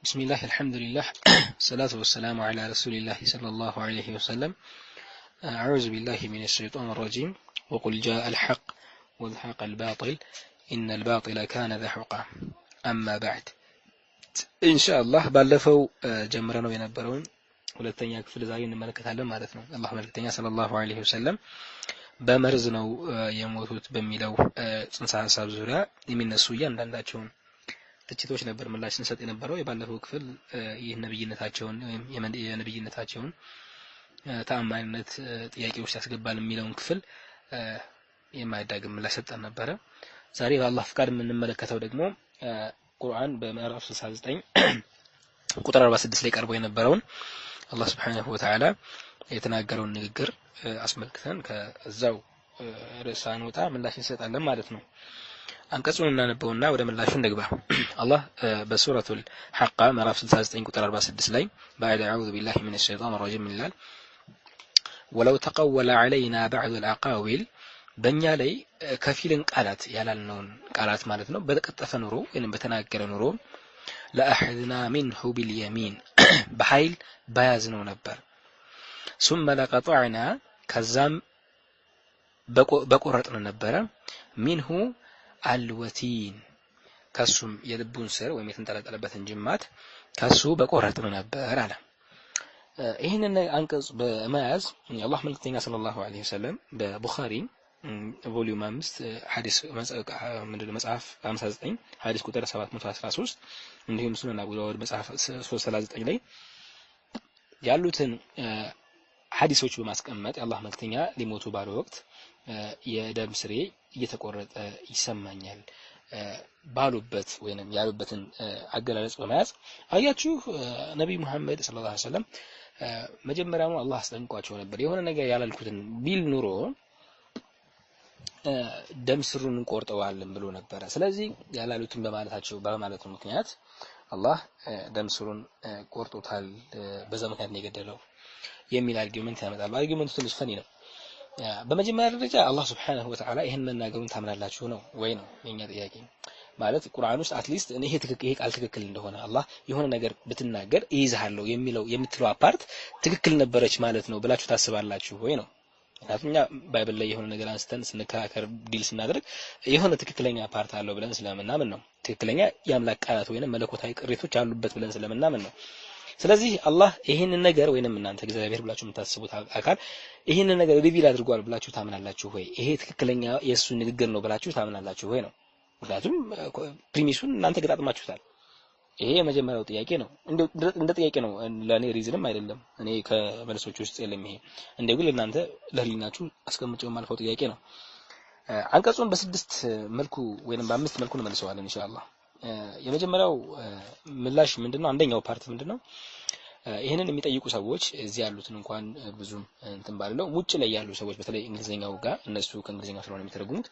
بسم الله الحمد لله الصلاة والسلام على رسول الله صلى الله عليه وسلم أعوذ بالله من الشيطان الرجيم وقل جاء الحق وزهق الباطل إن الباطل كان زهوقا أما بعد إن شاء الله ባለፈው ጀምረነው የነበረውን ሁለተኛ ክፍል ዛሬ እንመለከታለን ማለት ነው። አላህ መልእክተኛ ሰለላሁ ዐለይሂ ወሰለም በመርዝ ነው የሞቱት በሚለው ጽንሰ ሐሳብ ዙሪያ የሚነሱ እያንዳንዳቸውን ትችቶች ነበር ምላሽ ስንሰጥ የነበረው። የባለፈው ክፍል የነብይነታቸውን ወይም የነብይነታቸውን ተአማኒነት ጥያቄ ውስጥ ያስገባል የሚለውን ክፍል የማይዳግም ምላሽ ሰጠን ነበረ። ዛሬ በአላህ ፍቃድ የምንመለከተው ደግሞ ቁርአን በምዕራፍ 69 ቁጥር 46 ላይ ቀርቦ የነበረውን አላህ Subhanahu Wa Ta'ala የተናገረውን ንግግር አስመልክተን ከዛው ርዕሳን ወጣ ምላሽ እንሰጣለን ማለት ነው። አንቀጹን እናነበውና ወደ ምላሹ እንግባ። አላህ በሱረቱል ሐቃ ምዕራፍ 69 ቁጥር 46 ላይ بعد اعوذ بالله من الشيطان الرجيم ይላል ولو تقول علينا بعض الاقاويل በእኛ ላይ ከፊልን ቃላት ያላልነውን ቃላት ማለት ነው በተቀጠፈ ኑሮ ወይንም በተናገረ ኑሮ لأخذنا منه باليمين በኃይል ባያዝነው ነበር ثم لقطعنا ከዛም በቆረጥን ነበር منه አልወቲን ከሱም የልቡን ስር ወይም የተንጠለጠለበትን ጅማት ከሱ በቆረጥን ነበር አለ። ይሄንን አንቀጽ በመያዝ አላህ መልእክተኛ ሰለላሁ ዐለይሂ ወሰለም በቡኻሪ ቮሊዩም 5 ሐዲስ መጽሐፍ 59 ሐዲስ ቁጥር 713 እንዲሁም ሱነን አቡ ዳውድ መጽሐፍ 339 ላይ ያሉትን ሐዲሶች በማስቀመጥ የአላህ መልእክተኛ ሊሞቱ ባለ ወቅት የደም ስሬ እየተቆረጠ ይሰማኛል ባሉበት ወይንም ያሉበትን አገላለጽ በመያዝ አያችሁ ነብይ መሐመድ ሰለላሁ ዐለይሂ ወሰለም መጀመሪያው አላህ አስጠንቅቋቸው ነበር። የሆነ ነገር ያላልኩትን ቢል ኑሮ ደም ስሩን እንቆርጠዋለን ብሎ ነበር። ስለዚህ ያላሉትን በማለቱ ምክንያት አላህ ደም ስሩን ቆርጦታል፣ በዛ ምክንያት ነው የገደለው የሚል አርጊውመንት ያመጣል። አርጊውመንቱ ትንሽ ፈኒ ነው። በመጀመሪያ ደረጃ አላህ Subhanahu Wa Ta'ala ይሄን መናገሩን ታምናላችሁ ነው ወይ ነው የኛ ጥያቄ። ማለት ቁርአን ውስጥ አትሊስት እኔ ይሄ ቃል ትክክል እንደሆነ አላህ የሆነ ነገር ብትናገር ይይዛለው የምትለው አፓርት ትክክል ነበረች ማለት ነው ብላችሁ ታስባላችሁ ወይ ነው። ምክንያቱም ባይብል ላይ የሆነ ነገር አንስተን ስንከራከር ዲል ስናደርግ የሆነ ትክክለኛ ፓርት አለው ብለን ስለምናምን ነው። ትክክለኛ የአምላክ ቃላት ወይንም መለኮታዊ ቅሪቶች አሉበት ብለን ስለምናምን ነው። ስለዚህ አላህ ይሄንን ነገር ወይንም እናንተ እግዚአብሔር ብላችሁ የምታስቡት አካል ይሄንን ነገር ሪቪል አድርጓል ብላችሁ ታምናላችሁ ወይ? ይሄ ትክክለኛ የሱ ንግግር ነው ብላችሁ ታምናላችሁ ወይ ነው። ምክንያቱም ፕሪሚሱን እናንተ ገጣጥማችሁታል። ይሄ የመጀመሪያው ጥያቄ ነው። እንደ ጥያቄ ነው፣ ለኔ ሪዝንም አይደለም። እኔ ከመልሶች ውስጥ የለም። ይሄ እንደው ለእናንተ ለህሊናችሁ አስቀምጬው ማልፈው ጥያቄ ነው። አንቀጹን በስድስት መልኩ ወይንም በአምስት መልኩ ነው መልሰዋለን ኢንሻአላህ። የመጀመሪያው ምላሽ ምንድነው? አንደኛው ፓርት ምንድነው? ይሄንን የሚጠይቁ ሰዎች እዚህ ያሉትን እንኳን ብዙም እንትን ባለው ውጭ ላይ ያሉ ሰዎች በተለይ እንግሊዘኛው ጋር እነሱ ከእንግሊዘኛው ስለሆነ የሚተረጉሙት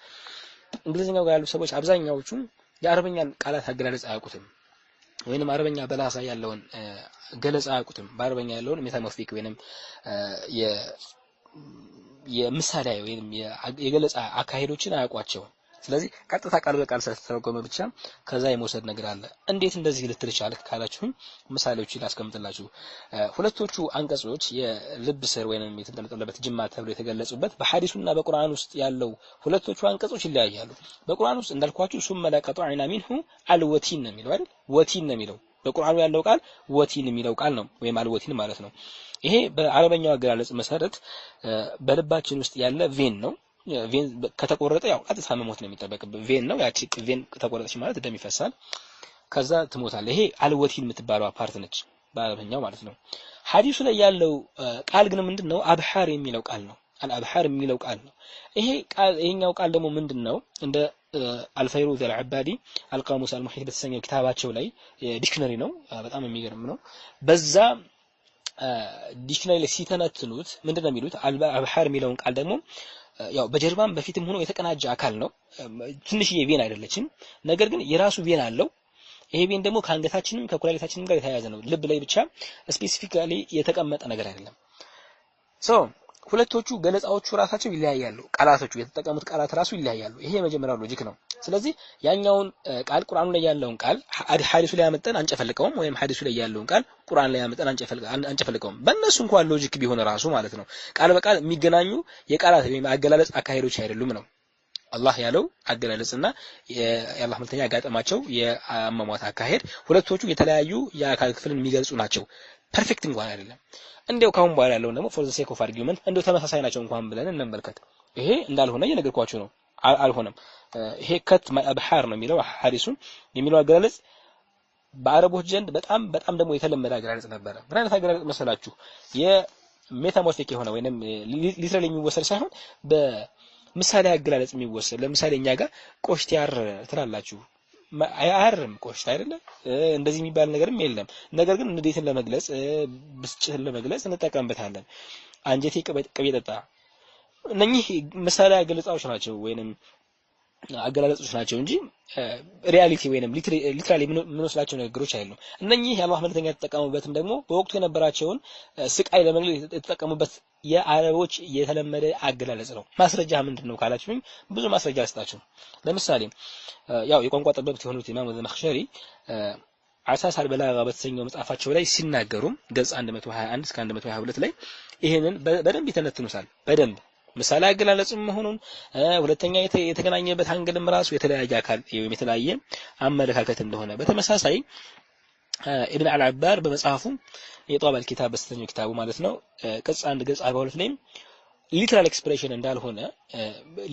እንግሊዘኛው ጋር ያሉ ሰዎች አብዛኛዎቹ የአረበኛን ቃላት አገላለጽ አያውቁትም ወይንም አረበኛ በላሳ ያለውን ገለጻ አያውቁትም። በአረበኛ ያለውን ሜታሞርፊክ ወይንም የምሳሌያዊ ወይንም የገለጻ አካሄዶችን አያውቋቸውም። ስለዚህ ቀጥታ ቃል በቃል ስለተተረጎመ ብቻ ከዛ የመውሰድ ነገር አለ። እንዴት እንደዚህ ልትል ቻልክ ካላችሁኝ ምሳሌዎችን ላስቀምጥላችሁ። ሁለቶቹ አንቀጾች የልብ ስር ወይንም የተንጠለጠለበት ጅማት ተብሎ የተገለጹበት በሐዲሱና በቁርአን ውስጥ ያለው ሁለቶቹ አንቀጾች ይለያያሉ። በቁርአን ውስጥ እንዳልኳችሁ ሱመ ለቀጠዕና ሚንሁ አልወቲን ነው የሚለው አይደል? ወቲን ነው የሚለው በቁርአኑ ያለው ቃል ወቲን የሚለው ቃል ነው ወይም አልወቲን ማለት ነው። ይሄ በአረበኛው አገላለጽ መሰረት በልባችን ውስጥ ያለ ቬን ነው። ቬን ከተቆረጠ ያው ቀጥታ መሞት ነው የሚጠበቅበት። ቬን ነው ያቺ ቬን ከተቆረጠች ማለት ደም ይፈሳል፣ ከዛ ትሞታለህ። ይሄ አልወቲን የምትባለው ፓርት ነች በአረበኛው ማለት ነው። ሐዲሱ ላይ ያለው ቃል ግን ምንድነው? አብሐር የሚለው ቃል ነው። አልአብሐር የሚለው ቃል ነው። ይሄኛው ቃል ደግሞ ምንድነው? እንደ አልፈይሩዝ አልዓባዲ አልቃሙስ አልሙሂት በተሰኘው ኪታባቸው ላይ ዲክሽነሪ ነው፣ በጣም የሚገርም ነው። በዛ ዲክሽነሪ ላይ ሲተነትኑት ምንድነው የሚሉት? አልአብሐር የሚለውን ቃል ደግሞ ያው በጀርባም በፊትም ሆኖ የተቀናጀ አካል ነው። ትንሽዬ ቬን አይደለችም፣ ነገር ግን የራሱ ቬን አለው። ይሄ ቬን ደግሞ ከአንገታችንም ከኩላሊታችንም ጋር የተያያዘ ነው። ልብ ላይ ብቻ ስፔሲፊካሊ የተቀመጠ ነገር አይደለም። ሁለቶቹ ገለጻዎቹ ራሳቸው ይለያያሉ። ቃላቶቹ የተጠቀሙት ቃላት ራሱ ይለያያሉ። ይሄ የመጀመሪያው ሎጂክ ነው። ስለዚህ ያኛውን ቃል ቁርአኑ ላይ ያለውን ቃል ሐዲሱ ላይ አመጣን አንጨፈልቀውም፣ ወይም ሐዲሱ ላይ ያለውን ቃል ቁርአን ላይ አመጣን አንጨፈልቀውም። በእነሱ እንኳን ሎጂክ ቢሆን ራሱ ማለት ነው ቃል በቃል የሚገናኙ የቃላት ወይም አገላለጽ አካሄዶች አይደሉም ነው አላህ ያለው አገላለጽና የአላህ መልእክተኛ ያጋጠማቸው የአሟሟት አካሄድ ሁለቶቹ የተለያዩ የአካል ክፍልን የሚገልጹ ናቸው። ፐርፌክት እንኳን አይደለም። እንደው ካሁን በኋላ ያለው ደግሞ for the sake of argument እንደው ተመሳሳይ ናቸው እንኳን ብለን እንመልከት። ይሄ እንዳልሆነ እየነገርኳችሁ ነው። አልሆነም። ይሄ ከት ማብሐር ነው የሚለው ሐዲሱን የሚለው አገላለጽ በአረቦች ዘንድ በጣም ደግሞ የተለመደ አገላለጽ ነበረ። ምን አይነት አገላለጽ መሰላችሁ? የሜታሞርፊክ የሆነ ወይንም ሊትራሊ የሚወሰድ ሳይሆን በምሳሌ አገላለጽ የሚወሰድ። ለምሳሌ እኛ ጋር ቆሽት ያር ትላላችሁ። አያርም ቆሽት አይደለ? እንደዚህ የሚባል ነገርም የለም። ነገር ግን እንዴትን ለመግለጽ ብስጭትን ለመግለጽ እንጠቀምበታለን። አንጀቴ ቅቤ ጠጣ። እነኚህ ምሳሌ አገላለጾች ናቸው ወይንም አገላለጾች ናቸው እንጂ ሪያሊቲ ወይንም ሊትራሊ የምንወስዳቸው ነገሮች አይደሉም። እነኚህ የአላህ መልእክተኛ የተጠቀሙበትም ደግሞ በወቅቱ የነበራቸውን ስቃይ ለመግለጽ የተጠቀሙበት የአረቦች የተለመደ አገላለጽ ነው። ማስረጃ ምንድነው ካላችሁኝ ብዙ ማስረጃ አስጣችሁ። ለምሳሌ ያው የቋንቋ ጠበብት የሆኑት ኢማም ዘመኽሸሪ አሳስ አልበላጋ በተሰኘው መጽሐፋቸው ላይ ሲናገሩም ገጽ 121 እስከ 122 ላይ ይሄንን በደንብ ይተነትኑታል። በደንብ ምሳሌ አገላለጽም መሆኑን ሁለተኛ የተገናኘበት አንግልም ራሱ የተለያየ አካል ወይም የተለያየ አመለካከት እንደሆነ በተመሳሳይ ኢብኑ አልዓባር በመጽሐፉ የጧበል ኪታብ በስተኛው ኪታቡ ማለት ነው ቅጽ 1 ገጽ 42 ላይ ሊትራል ኤክስፕሬሽን እንዳልሆነ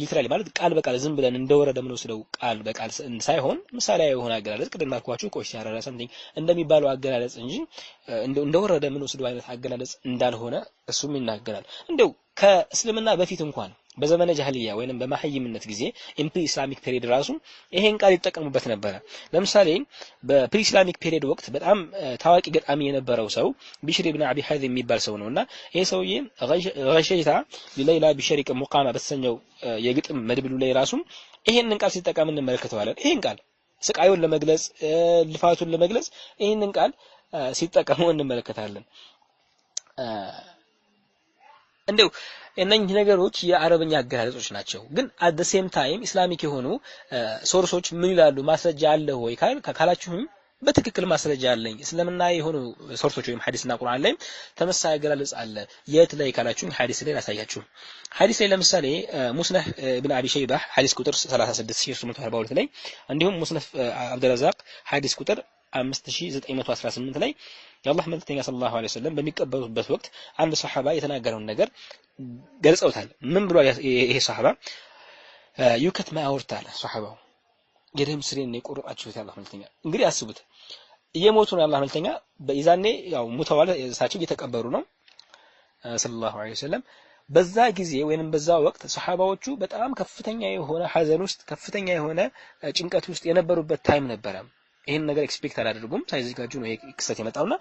ሊትራሊ ማለት ቃል በቃል ዝም ብለን እንደወረደ የምንወስደው ቃል በቃል ሳይሆን ምሳሌያዊ የሆነ አገላለጽ ቅድም እንዳልኳችሁ ቆሽ ያረራ something እንደሚባለው አገላለጽ እንጂ እንደወረደ የምንወስደው አይነት አገላለጽ እንዳልሆነ እሱም ይናገራል። እንደው ከእስልምና በፊት እንኳን በዘመነ ጃህሊያ ወይንም በማህይምነት ጊዜ ኢምፕሪ ኢስላሚክ ፔሪድ ራሱ ይሄን ቃል ይጠቀሙበት ነበር። ለምሳሌ በፕሪ ኢስላሚክ ፔሪድ ወቅት በጣም ታዋቂ ገጣሚ የነበረው ሰው ቢሽር ኢብኑ አቢ ሐይዝ የሚባል ሰው ነውና ይሄ ሰውዬ ገሸይታ ለሌላ ቢሸሪቅ ሙቃማ በተሰኘው የግጥም መድብሉ ላይ ራሱ ይሄንን ቃል ሲጠቀም እንመለከተዋለን። ይሄን ቃል ስቃዩን ለመግለጽ ልፋቱን ለመግለጽ ይሄንን ቃል ሲጠቀሙ እንመለከታለን። እንደው እነኚህ ነገሮች የአረብኛ አገላለጾች ናቸው። ግን at the same time ኢስላሚክ የሆኑ ሶርሶች ምን ይላሉ? ማስረጃ አለ ወይ ካላችሁኝ በትክክል ማስረጃ አለኝ። እስልምና የሆኑ ሶርሶች ወይም ሐዲስና ቁርአን ላይ ተመሳሳይ አገላለጽ አለ። የት ላይ ካላችሁኝ ሐዲስ ላይ ላሳያችሁ። ሐዲስ ላይ ለምሳሌ ሙስነፍ ኢብኑ አቢ ሸይባ ሐዲስ ቁጥር 36342 ላይ እንዲሁም ሙስነፍ አብዱረዛቅ ሐዲስ ቁጥር 5918 ላይ የአላህ መልእክተኛ ሰለላሁ ዐለይሂ ወሰለም በሚቀበሉበት ወቅት አንድ ሱሐባ የተናገረውን ነገር ገልጸውታል። ምን ብሏል ይሄ ሱሐባ? ዩከት ማውርታል ሱሐባው የደም ስሬን የቆረጣችሁት የአላህ መልእክተኛ። እንግዲህ አስቡት እየሞቱ ነው የአላህ መልእክተኛ በኢዛኔ ያው ሙተዋል፣ እሳቸው እየተቀበሩ ነው ሰለላሁ ዐለይሂ ወሰለም። በዛ ጊዜ ወይንም በዛ ወቅት ሱሐባዎቹ በጣም ከፍተኛ የሆነ ሐዘን ውስጥ ከፍተኛ የሆነ ጭንቀት ውስጥ የነበሩበት ታይም ነበረ። ይሄን ነገር ኤክስፔክት አላደርጉም ሳይዘጋጁ ነው ይሄ ክስተት የመጣውና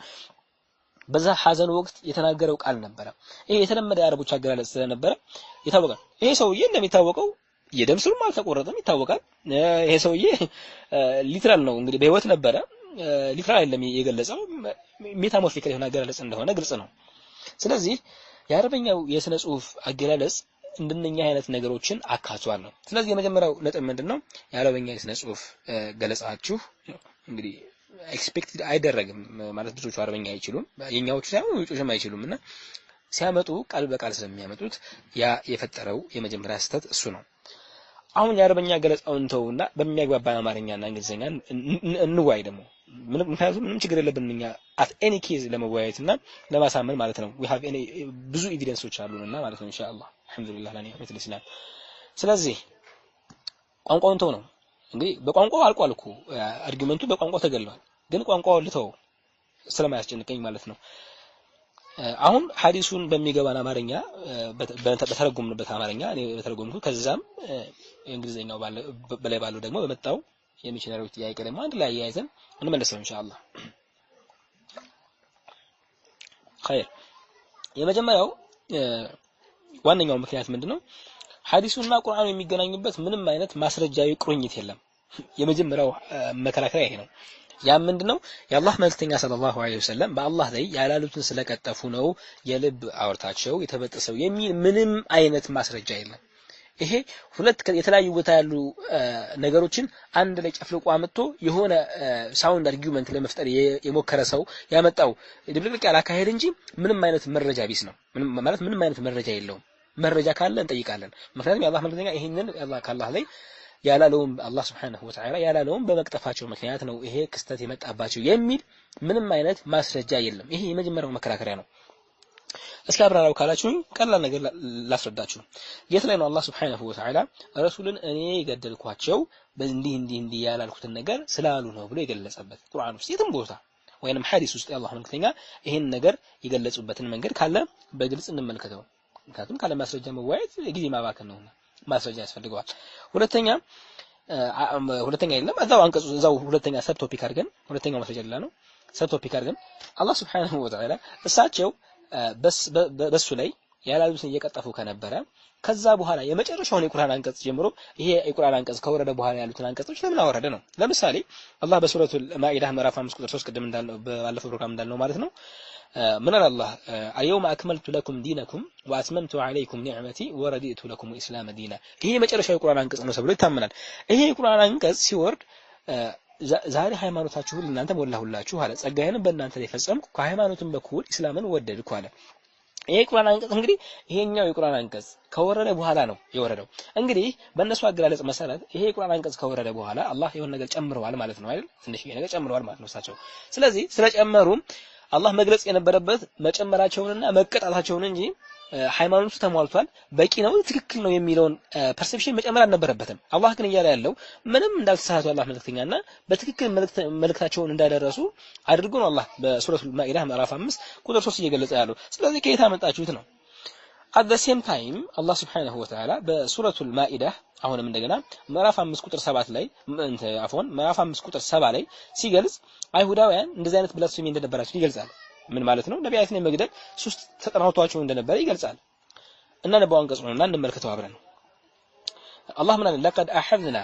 በዛ ሐዘን ወቅት የተናገረው ቃል ነበረ። ይሄ የተለመደ የአረቦች አገላለጽ ስለነበረ ይታወቃል። ይሄ ሰውዬ እንደሚታወቀው የደም ስሩም አልተቆረጠም ይታወቃል። ይሄ ሰውዬ ሊትራል ነው እንግዲህ በህይወት ነበረ። ሊትራል አይደለም የገለጸው ሜታሞርፊክ የሆነ አገላለጽ እንደሆነ ግልጽ ነው። ስለዚህ የአረበኛው የስነ ጽሁፍ አገላለጽ እንደነኛ አይነት ነገሮችን አካቷል ነው። ስለዚህ የመጀመሪያው ነጥብ ምንድነው? የአረበኛ የስነ ጽሁፍ ገለጻችሁ እንግዲህ ኤክስፔክትድ አይደረግም ማለት ብዙዎቹ አረበኛ አይችሉም፣ የኛዎቹ ሳይሆን ውጪዎችም አይችሉምና ሲያመጡ ቃል በቃል ስለሚያመጡት ያ የፈጠረው የመጀመሪያ ስህተት እሱ ነው። አሁን የአረበኛ ገለጻውን ተውና በሚያግባባን አማርኛና እንግሊዘኛ እንዋይ ደግሞ ምክንያቱም ምንም ችግር የለብንም እኛ at any case ለመወያየትና ለማሳመን ማለት ነው። we have any ብዙ ኤቪደንሶች አሉንና ማለት ነው ኢንሻአላህ አልহামዱሊላህ ለኒዕመቱል ኢስላም። ስለዚህ ቋንቋውን ተው ነው እንግዲህ በቋንቋው አልቋል እኮ አርጊውመንቱ በቋንቋው ተገልሏል። ግን ቋንቋው ልተው ስለማያስጨንቀኝ ማለት ነው። አሁን ሐዲሱን በሚገባን አማርኛ በተረጎምንበት አማርኛ እኔ በተረጎምኩት ከዛም እንግሊዘኛው በላይ ባለው ደግሞ በመጣው የሚሽነሪው ጥያቄ ደግሞ አንድ ላይ ያይዘን እንመለሰው ኢንሻአላህ። ኸይር የመጀመሪያው ዋነኛው ምክንያት ምንድነው? ሐዲሱና ቁርአኑ የሚገናኙበት ምንም አይነት ማስረጃዊ ቁርኝት የለም። የመጀመሪያው መከራከሪያ ይሄ ነው። ያ ምንድነው የአላህ መልእክተኛ ሰለላሁ ዐለይሂ ወሰለም በአላህ ላይ ያላሉትን ስለቀጠፉ ነው የልብ አውርታቸው የተበጠሰው የሚል ምንም አይነት ማስረጃ የለም። ይሄ ሁለት የተለያዩ ቦታ ያሉ ነገሮችን አንድ ላይ ጨፍልቆ አመጥቶ የሆነ ሳውንድ አርጊውመንት ለመፍጠር የሞከረ ሰው ያመጣው ድብልቅልቅ ያለ አካሄድ እንጂ ምንም አይነት መረጃ ቢስ ነው። ምንም አይነት መረጃ የለውም። መረጃ ካለ እንጠይቃለን። ምክንያቱም የአላህ መልእክተኛ ይሄንን ከአላህ ላይ ያላለውም አላህ Subhanahu Wa Ta'ala ያላለውም በመቅጠፋቸው ምክንያት ነው ይሄ ክስተት የመጣባቸው የሚል ምንም አይነት ማስረጃ የለም። ይሄ የመጀመሪያው መከራከሪያ ነው። እስኪ አብራራው ካላችሁኝ ቀላል ነገር ላስረዳችሁ። የት ላይ ነው አላህ Subhanahu Wa Ta'ala ረሱልን እኔ የገደልኳቸው እንዲህ ያላልኩትን ነገር ስላሉ ነው ብሎ የገለጸበት ቁርአን ውስጥ የትም ቦታ ወይንም ሐዲስ ውስጥ የአላህ መልእክተኛ ይሄን ነገር የገለጹበትን መንገድ ካለ በግልጽ እንመልከተው። ምክንያቱም ካለ ማስረጃ መዋየት ጊዜ ማባከን ነውና ማስረጃ ያስፈልገዋል። ሁለተኛ የለም እዛው ሁለተኛ ሰብ ቶፒክ አድርገን ሁለተኛው ማስረጃ ሌላ ነው። ሰብ ቶፒክ አድርገን አላህ Subhanahu Wa Ta'ala እሳቸው በሱ ላይ ያላሉትን እየቀጠፉ ከነበረ ከዛ በኋላ የመጨረሻውን የቁርአን አንቀጽ ጀምሮ ይሄ የቁርአን አንቀጽ ከወረደ በኋላ ያሉትን አንቀጾች ለምን አወረደ ነው። ለምሳሌ አላህ በሱረቱል ማኢዳ ምዕራፍ 5 ቁጥር 3 ቅድም እንዳልነው ባለፈው ፕሮግራም እንዳልነው ማለት ነው ምን አለ አላህ አልየውመ አክመልቱ ለኩም ዲነኩም ወአትመምቱ ዐለይኩም ኒዕመቲ ወረዲቱ ለኩም الاسلام ዲና። ይሄ የመጨረሻው የቁርአን አንቀጽ ነው ተብሎ ይታመናል። ይሄ የቁርአን አንቀጽ ሲወርድ ዛሬ ሃይማኖታችሁን እናንተ ሞላሁላችሁ አለ። ጸጋዬንም በእናንተ ላይ ፈጸምኩ ከሃይማኖትም በኩል እስላምን ወደድኩ አለ። ይሄ ቁርአን አንቀጽ እንግዲህ ይሄኛው የቁርአን አንቀጽ ከወረደ በኋላ ነው የወረደው። እንግዲህ በእነሱ አገላለጽ መሰረት ይሄ የቁርአን አንቀጽ ከወረደ በኋላ አላህ የሆነ ነገር ጨምረዋል ማለት ነው አይደል? ትንሽ ነገር ጨምረዋል ማለት ነው እሳቸው። ስለዚህ ስለጨመሩም አላህ መግለጽ የነበረበት መጨመራቸውንና መቀጣታቸውን እንጂ ሃይማኖቱ ተሟልቷል በቂ ነው ትክክል ነው የሚለውን ፐርሰፕሽን መጨመር አልነበረበትም። አላህ ግን እያለ ያለው ምንም እንዳልተሳሳቱ አላህ መልእክተኛና በትክክል መልእክታቸውን እንዳደረሱ አድርጎ ነው አላህ በሱረቱል ማኢዳ ምዕራፍ 5 ቁጥር 3 እየገለጸ ያለው። ስለዚህ ከየት አመጣችሁት ነው። at the same time አላህ Subhanahu Wa Ta'ala በሱረቱል ማኢዳ አሁንም እንደገና ምዕራፍ 5 ቁጥር 7 ላይ ምዕራፍ 5 ቁጥር 7 ላይ ሲገልጽ አይሁዳውያን እንደዚህ አይነት ብላስፌሚ እንደነበራቸው ይገልጻል። ምን ማለት ነው? ነቢያትን የመግደል ሶስት ተጠናውቷቸው እንደነበረ ይገልጻል። እና ነብዩ አንቀጹንና እንመልከተው አብረን። አላህ ምን አለ? ለቀድ አሐዝና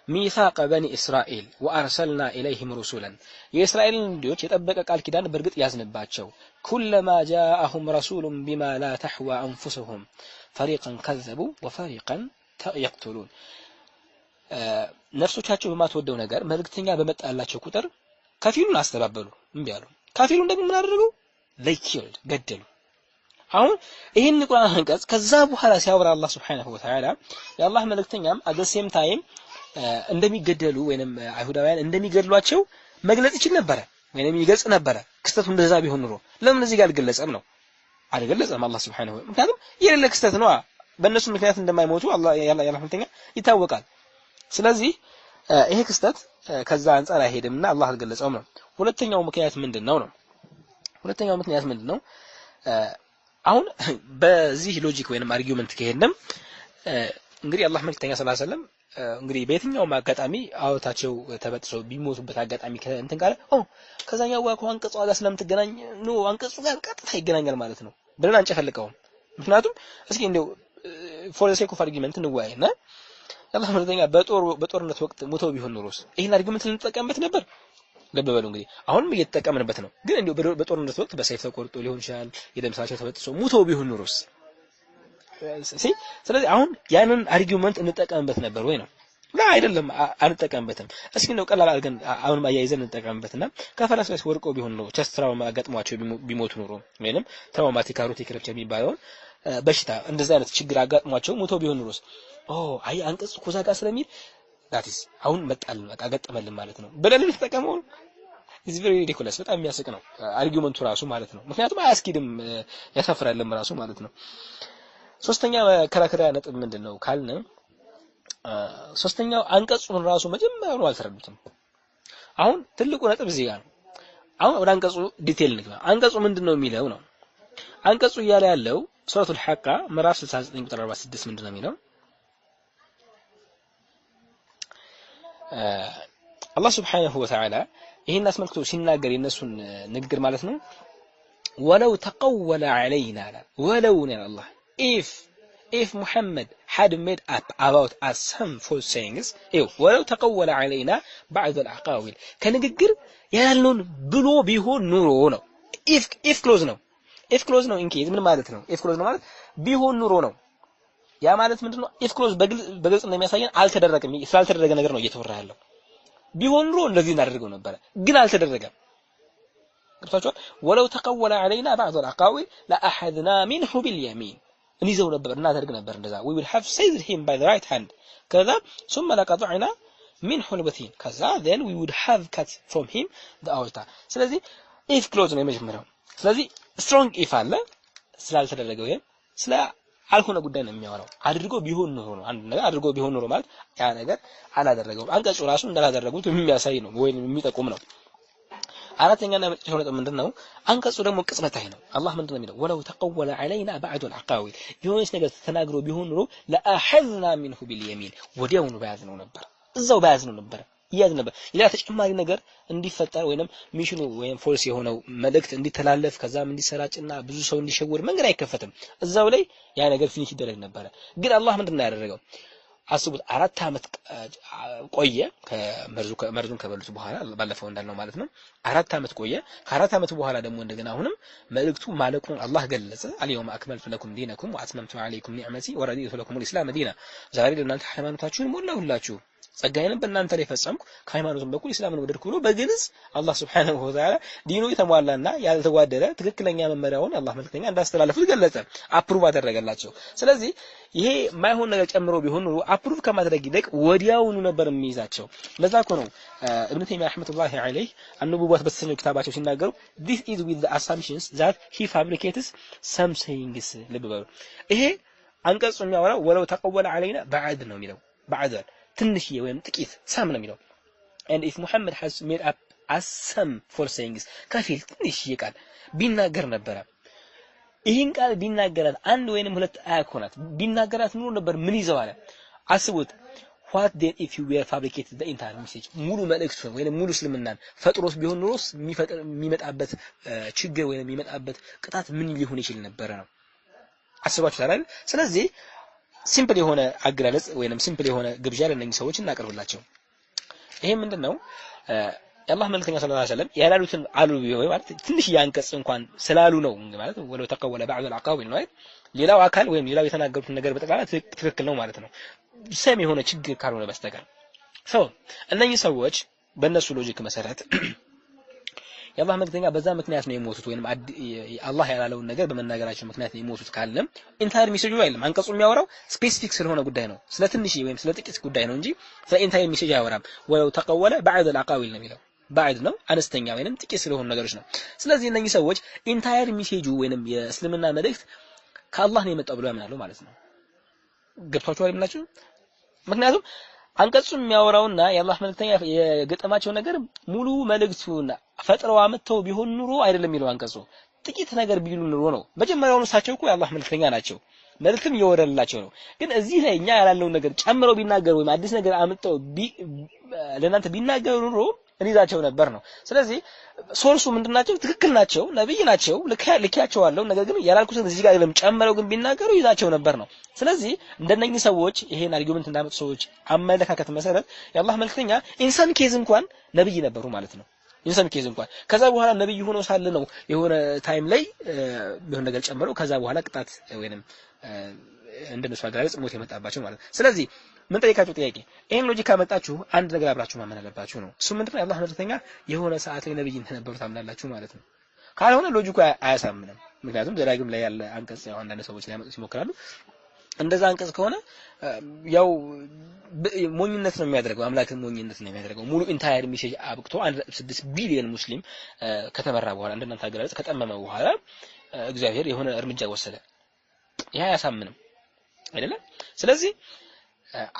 ሚሳቀ በኒ እስራኤል ወአርሰልና ኢለይሂም ሩሱላን የእስራኤልን ልጆች የጠበቀ ቃል ኪዳን በርግጥ ያዝንባቸው ኩለማ ጃአሁም ረሱሉን ቢማ ላ ተህዋ አንፉሱሁም ፈሪቀን ከዘቡ ወፈሪቀን የቅቱሉን ነፍሶቻቸው በማትወደው ነገር መልእክተኛ በመጣላቸው ቁጥር ከፊሉን አስተባበሉ እምቢ አሉ። ከፊሉን ደግሞ ምን አደረጉ? they killed ገደሉ። አሁን ይሄን ቁርአን አንቀጽ ከዛ በኋላ ሲያወራ አላህ Subhanahu Wa Ta'ala የአላህ መልእክተኛም at the same time እንደሚገደሉ ወይንም አይሁዳውያን እንደሚገድሏቸው መግለጽ ይችል ነበር ወይንም ይገልጽ ነበር። ክስተቱ እንደዛ ቢሆን ኑሮ ለምን እዚህ ጋር አልገለጸም ነው? አልገለጸም አላህ Subhanahu Wa ምክንያቱም የሌለ ክስተት ነው። በእነሱ ምክንያት እንደማይሞቱ አላህ የአላህ መልእክተኛ ይታወቃል። ስለዚህ ይሄ ክስተት ከዛ አንፃር አይሄድምና አላህ አልገለጸውም ነው። ሁለተኛው ምክንያት ምንድነው ነው? ሁለተኛው ምክንያት ምንድነው? አሁን በዚህ ሎጂክ ወይንም አርጊውመንት ከሄድንም እንግዲህ አላህ መልእክተኛ ሰለላሁ ዐለይሂ ወሰለም እንግዲህ በየትኛውም አጋጣሚ አውታቸው ተበጥሰው ቢሞቱበት አጋጣሚ እንትን ካለ ከዛኛው ጋር አንቀጹ ጋር ስለምትገናኝ ነው አንቀጹ ጋር ቀጥታ ይገናኛል ማለት ነው ብለን አንጨፈልቀውም። ምክንያቱም እስኪ እንደው ፎር ዘ ሴክ ኦፍ አርጊውመንት እንወያይና አላህ መልእክተኛ በጦርነት ወቅት ሞተው ቢሆን ኑሮስ ይሄን አርጊውመንት ልንጠቀምበት ነበር? ልብ በሉ እንግዲህ አሁንም እየተጠቀምንበት ነው። ግን እንደው በጦርነት ወቅት በሰይፍ ተቆርጦ ሊሆን ይችላል የደምሳቸው ተበጥሶ ሞተው ቢሆን ኑሮስ ስለዚህ አሁን ያንን አርጊውመንት እንጠቀምበት ነበር ወይ ነው? አይደለም አንጠቀምበትም። እስኪ ነው ቀላል አድርገን አሁን ማያይዘን እንጠቀምበትና ከፈረስ ላይ ወርቆ ቢሆን ነው ቸስት ትራውማ አጋጥሟቸው ቢሞቱ ኑሮ ወይንም ትራውማቲክ ካሮቲክ ረፕቸር የሚባለውን በሽታ እንደዛ አይነት ችግር አጋጥሟቸው ሞተው ቢሆን ኑሮስ አይ አንቀጽ ኮዛ ጋር ስለሚል ዳትስ አሁን መጣልን በቃ ገጠመልን ማለት ነው ብለን እንጠቀመው is very ridiculous በጣም የሚያስቅ ነው አርጊውመንቱ ራሱ ማለት ነው። ምክንያቱም አያስኪድም ያሳፍራልም ራሱ ማለት ነው። ሶስተኛ ከራከሪያ ነጥብ ምንድነው ካልን ሶስተኛው አንቀጹን ራሱ መጀመሪያው ነው አልተረዱትም። አሁን ትልቁ ነጥብ እዚህ ጋር ነው። አሁን ወደ አንቀጹ ዲቴል እንግባ። አንቀጹ ምንድነው የሚለው ነው? አንቀጹ እያለ ያለው ሱረቱል ሐቃ ምዕራፍ 69 ቁጥር 46 ምንድነው የሚለው? አላህ Subhanahu Wa Ta'ala ይሄን አስመልክቶ ሲናገር የነሱን ንግግር ማለት ነው ወለው ተቀወለ علينا ወለው ነው አላህ if Muhammad had made up about us some false sayings ولو تقول علينا بعض الأقاويل ከንግግር ያልነውን ብሎ ቢሆን ኑሮ ነው if close ነው if close ነው in case ምን ማለት ነው if close ነው ማለት ቢሆን ኑሮ ነው ያ ማለት ምንድነው if close በግልጽ እንደሚያሳየን አልተደረገም ስላልተደረገ ነገር ነው እየተወራ ያለው ቢሆን ኑሮ እንደዚህ እናደርገው ነበር ግን አልተደረገም ገብታችኋል ولو تقول علينا بعض الأقاويل لأخذنا منه باليمين እንይዘው ነበር እናደርግ ነበር እንደዛ we will have seized him by the right hand ከዛ ثم لقطعنا منه الوتين ከዛ then we would have cut from him the altar ስለዚህ if close ነው የመጀመሪያው ስለዚህ strong if አለ ስላልተደረገ ወይም ስለ አልሆነ ጉዳይ ነው የሚያወራው አድርጎ ቢሆን ኖሮ ነው አንድ ነገር አድርጎ ቢሆን ኖሮ ማለት ያ ነገር አላደረገውም አንቀጹ ራሱ እንዳላደረጉት የሚያሳይ ነው ወይም የሚጠቁም ነው አራተኛና መጨረሻው ነጥብ ምንድነው አንቀጹ ደግሞ ቅጽበታዊ ነው አላህ ምንድነው የሚለው ወለው ተቀወለ علينا بعض العقاويل የሆነች ነገር ተናግሮ ቢሆን ኖሮ لأخذنا منه باليمين ወዲያውኑ በያዝነው ነበር እዛው በያዝነው ነበር ይያዝ ነበር ሌላ ተጨማሪ ነገር እንዲፈጠር ወይንም ሚሽኑ ወይም ፎርስ የሆነው መልእክት እንዲተላለፍ ከዛም እንዲሰራጭና ብዙ ሰው እንዲሸወር መንገድ አይከፈትም እዛው ላይ ያ ነገር ፊኒሽ ይደረግ ነበር ግን አላህ ምንድነው ያደረገው አስቡት 4 አመት ቆየ ከመርዙን ከበሉት በኋላ ባለፈው እንዳልነው ማለት ነው 4 አመት ቆየ ከ4 አመት በኋላ ደግሞ እንደገና አሁንም መልእክቱ ማለቁን አላህ ገለጸ አልየውም አክመልቱ ለኩም ዲነኩም ወአትመምቱ አለይኩም ኒዕመቲ ወረዲቱ ለኩም الاسلام ዲና ዛሬ ለእናንተ ሃይማኖታችሁን ሞላሁላችሁ ጸጋዬን በእናንተ ላይ ፈጸምኩ ከሃይማኖቱም በኩል እስላምን ወደድኩ ብሎ በግልጽ አላህ Subhanahu Wa Ta'ala ዲኑ የተሟላና ያልተጓደለ ትክክለኛ መመሪያውን አላህ መልክተኛ እንዳስተላለፉት ገለጸ አፕሩቭ አደረገላቸው ስለዚህ ይሄ ማይሆን ነገር ጨምሮ ቢሆን ኑሮ አፕሩቭ ከማድረግ ይልቅ ወዲያውኑ ነበር የሚይዛቸው ለዛ እኮ ነው ኢብኑ ተይሚያ ረህመቱላሂ ዐለይሂ አንቡዋት በተሰኘው ኪታባቸው ሲናገሩ this is with the assumptions that he fabricates some sayings ልብ በሉ ይሄ አንቀጹ የሚያወራው ወለው ተቀወለ علينا بعد ነው የሚለው بعد ትንሽ ወይም ጥቂት ሳም ነው የሚለው and if Muhammad has made up as some for sayings ከፊል ትንሽ ይቃል ቢናገር ነበር ይሄን ቃል ቢናገራት አንድ ወይንም ሁለት አያኮናት ቢናገራት ኑሮ ነበር ምን ይዘው አለ አስቡት what then if you were fabricated the entire message ሙሉ መልእክቱ ወይንም ሙሉ እስልምናን ፈጥሮስ ቢሆን ኑሮስ የሚመጣበት ችግር ወይንም የሚመጣበት ቅጣት ምን ሊሆን ይችላል ነበር ነው አስባችሁታል አይደል ስለዚህ ሲምፕል የሆነ አገላለጽ ወይንም ሲምፕል የሆነ ግብዣ ለነኚህ ሰዎች እናቀርብላቸው ይሄ ምንድነው የአላህ መልእክተኛ ሰለላሁ ዐለይሂ ወሰለም ያላሉትን አሉ ወይ ማለት ትንሽ ያንቀጽ እንኳን ስላሉ ነው ማለት ወለው ተቀወለ بعض العقاويل ነው ሌላው አካል ወይም ሌላው የተናገሩት ነገር በጠቅላላ ትክክል ነው ማለት ነው ሰም የሆነ ችግር ካልሆነ በስተቀር እነኚህ ሰዎች በእነሱ ሎጂክ መሰረት የአላህ መልእክተኛ በዛ ምክንያት ነው የሞቱት ወይንም አላህ ያላለውን ነገር በመናገራቸው ምክንያት ነው የሞቱት ካለ ኢንታየር ሜሴጁ አይደለም አንቀጹ የሚያወራው ስፔሲፊክ ስለሆነ ጉዳይ ነው ስለ ትንሽ ወይም ስለ ጥቂት ጉዳይ ነው እንጂ ስለ ኢንታየር ሜሴጅ አያወራም ወለው ተቀወለ بعض العقاويل ነው የሚለው بعد ነው አነስተኛ ወይንም ጥቂት ስለሆነ ነገሮች ነው ስለዚህ እነኚህ ሰዎች ኢንታየር ሜሴጁ ወይንም የእስልምና መልእክት ከአላህ ነው የመጣው ብለው ያምናሉ ማለት ነው ገብታችኋል የምላችሁ ምክንያቱም አንቀጹ የሚያወራውና የአላህ መልእክተኛ የገጠማቸው ነገር ሙሉ መልእክቱና ፈጥረው አመጣው ቢሆን ኑሮ አይደለም የሚለው አንቀጹ ጥቂት ነገር ቢሉ ኑሮ ነው መጀመሪያው እሳቸው እኮ የአላህ መልእክተኛ ናቸው መልእክትም እየወረደላቸው ነው ግን እዚህ ላይ እኛ ያላለውን ነገር ጨምረው ቢናገሩ ወይም አዲስ ነገር አመጣው ለእናንተ ቢናገሩ ኑሮ እንይዛቸው ነበር ነው ስለዚህ ሶርሱ ምንድናቸው ትክክል ናቸው ነብይ ናቸው ልኪያቸዋለሁ ነገር ግን ያላልኩትን እዚህ ጋር ጨምረው ግን ቢናገሩ ይዛቸው ነበር ነው ስለዚህ እንደነኚህ ሰዎች ይሄን አርጊውመንት እንዳመጡ ሰዎች አመለካከት መሰረት የአላህ መልእክተኛ ኢንሳን ኬዝ እንኳን ነብይ ነበሩ ማለት ነው ኢንሳን ኬዝ እንኳን ከዛ በኋላ ነብይ ሆኖ ሳለ ነው የሆነ ታይም ላይ የሆነ ነገር ጨምረው ከዛ በኋላ ቅጣት ወይንም እንደነሱ አገላለጽ ሞት የመጣባቸው ማለት ስለዚህ ምን ጠይቃችሁ ጥያቄ ይሄን ሎጂክ አመጣችሁ አንድ ነገር አብራችሁ ማመን አለባችሁ ነው እሱ ምንድነው የአላህ መልእክተኛ የሆነ ሰዓት ላይ ነብይ እንደነበሩ ታምናላችሁ ማለት ነው ካልሆነ ሎጂኩ አያሳምንም ምክንያቱም ዘዳግም ላይ ያለ አንቀጽ ያው አንዳንድ ሰዎች ሊያመጡ ሲሞክራሉ እንደዛ አንቀጽ ከሆነ ያው ሞኝነት ነው የሚያደርገው አምላክን ሞኝነት ነው የሚያደርገው ሙሉ ኢንታየር ሜሴጅ አብቅቶ 1.6 ቢሊዮን ሙስሊም ከተመራ በኋላ እንደናንተ አገላለጽ ከጠመመ በኋላ እግዚአብሔር የሆነ እርምጃ ወሰደ ያ ያሳምንም አይደለም ስለዚህ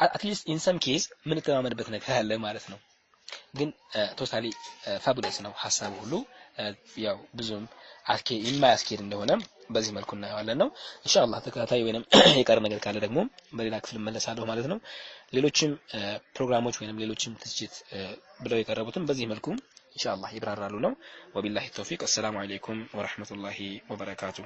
at least in some case ምን ተማመንበት ነገር አለ ማለት ነው ግን ቶታሊ ፋቡለስ ነው ሐሳቡ ሁሉ ያው ብዙም የማያስኬድ እንደሆነ በዚህ መልኩ እናየዋለን ነው ኢንሻአላህ ተከታታይ ወይንም የቀረ ነገር ካለ ደግሞ በሌላ ክፍል መለሳለሁ ማለት ነው ሌሎችም ፕሮግራሞች ወይንም ሌሎችም ትችት ብለው የቀረቡትን በዚህ መልኩ ኢንሻአላህ ይብራራሉ ነው ወቢላሂ ተውፊቅ አሰላሙ አለይኩም ወራህመቱላሂ ወበረካቱ